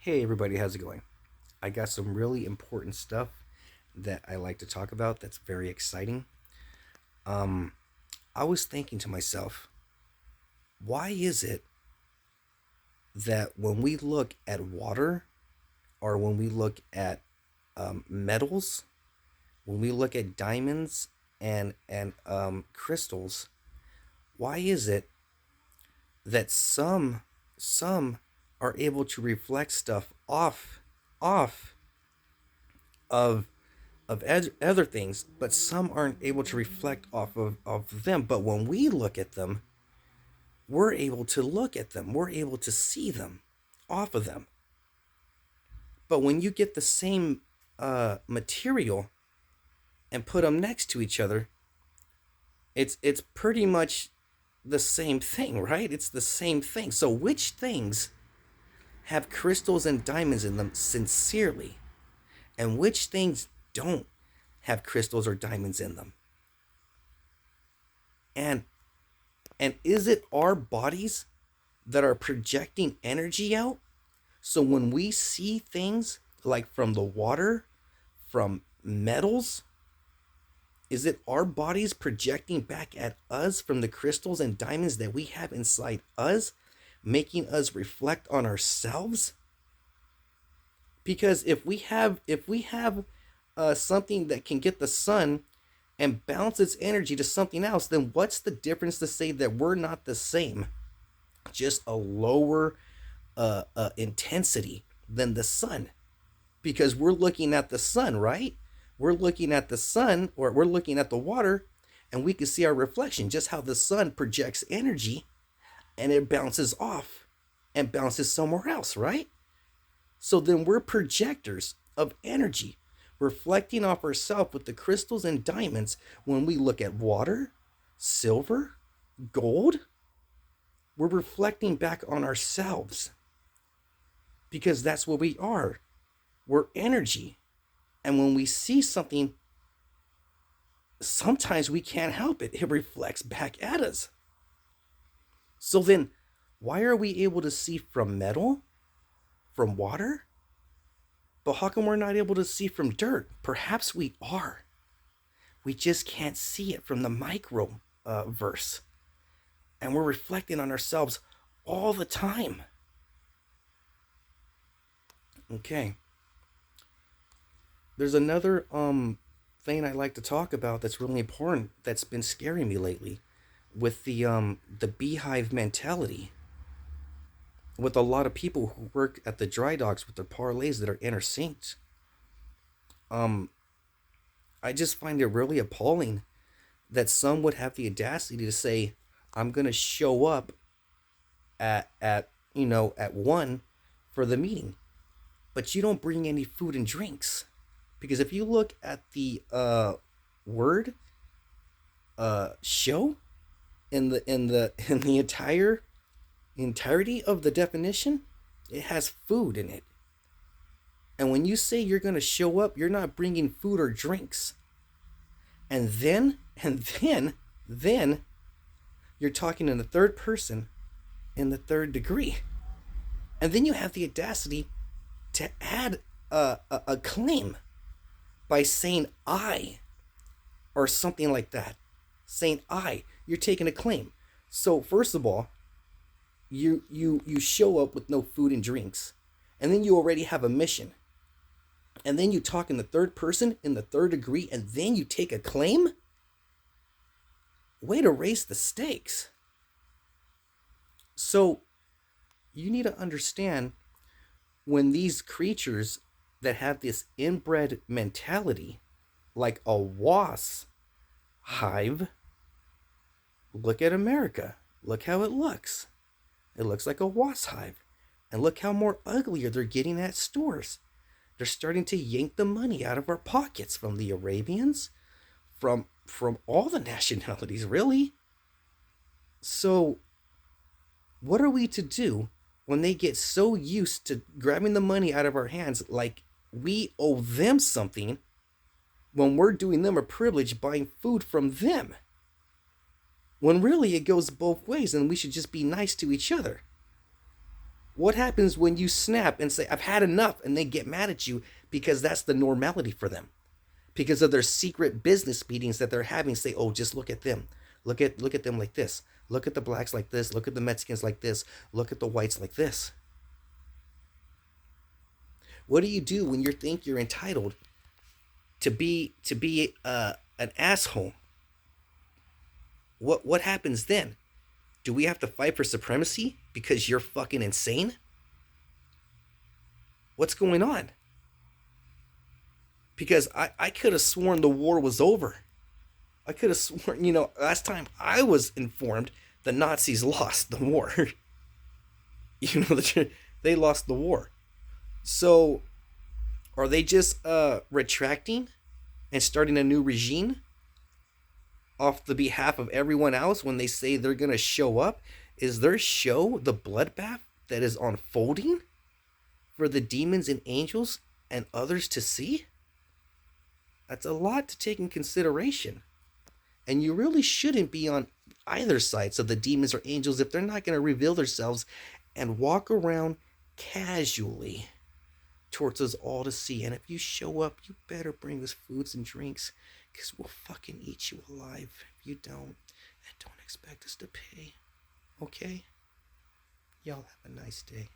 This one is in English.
Hey everybody, how's it going? I got some really important stuff that I like to talk about that's very exciting. Um I was thinking to myself, why is it that when we look at water or when we look at metals, when we look at diamonds and crystals, why is it that some are able to reflect stuff off of other things, but some aren't able to reflect off of them. But when we look at them, we're able to look at them. We're able to see them off of them. But when you get the same material and put them next to each other, it's pretty much the same thing, right? It's the same thing. So which things have crystals and diamonds in them sincerely, and which things don't have crystals or diamonds in them? And And is it our bodies that are projecting energy out? So when we see things like from the water, from metals, is it our bodies projecting back at us from the crystals and diamonds that we have inside us, making us reflect on ourselves? Because if we have something that can get the sun and bounce its energy to something else, then what's the difference to say that we're not the same? Just a lower intensity than the sun, because we're looking at the sun, right? We're looking at the sun, or we're looking at the water, and we can see our reflection, just how the sun projects energy and it bounces off and bounces somewhere else, right? So then we're projectors of energy, reflecting off ourselves with the crystals and diamonds. When we look at water, silver, gold, we're reflecting back on ourselves, because that's what we are. We're energy. And when we see something, sometimes we can't help it. It reflects back at us. So then, why are we able to see from metal, from water? But how come we're not able to see from dirt? Perhaps we are. We just can't see it from the micro verse. And we're reflecting on ourselves all the time. Okay. There's another thing I like to talk about that's really important, that's been scaring me lately, with the beehive mentality, with a lot of people who work at the dry docks with their parlays that are intersynced. Um, I just find it really appalling that some would have the audacity to say, "I'm gonna show up at 1 for the meeting," but you don't bring any food and drinks. Because if you look at the word show in the entirety of the definition, it has food in it. And when you say you're going to show up, you're not bringing food or drinks. And then you're talking in the third person, in the third degree. And then you have the audacity to add a claim by saying "I" or something like that. Saying "I." You're taking a claim. So first of all, you show up with no food and drinks, and then you already have a mission. And then you talk in the third person, in the third degree, and then you take a claim? Way to raise the stakes. So you need to understand, when these creatures that have this inbred mentality, like a wasp hive, look at America. Look how it looks. It looks like a wasp hive. And look how more uglier they're getting at stores. They're starting to yank the money out of our pockets, from the Arabians, from all the nationalities, really. So what are we to do when they get so used to grabbing the money out of our hands, like we owe them something, when we're doing them a privilege buying food from them? When really it goes both ways, and we should just be nice to each other. What happens when you snap and say, I've had enough, and they get mad at you because that's the normality for them? Because of their secret business meetings that they're having, say, oh, just look at them. Look at them like this. Look at the blacks like this. Look at the Mexicans like this. Look at the whites like this. What do you do when you think you're entitled to be an asshole? What happens then? Do we have to fight for supremacy because you're fucking insane? What's going on? Because I could have sworn the war was over. I could have sworn, last time I was informed, the Nazis lost the war. They lost the war. So, are they just retracting and starting a new regime off the behalf of everyone else when they say they're going to show up? Is their show the bloodbath that is unfolding for the demons and angels and others to see? That's a lot to take in consideration. And you really shouldn't be on either side. So the demons or angels, if they're not going to reveal themselves and walk around casually towards us all to see. And if you show up, you better bring us foods and drinks, because we'll fucking eat you alive. If you don't, and don't expect us to pay. Okay? Y'all have a nice day.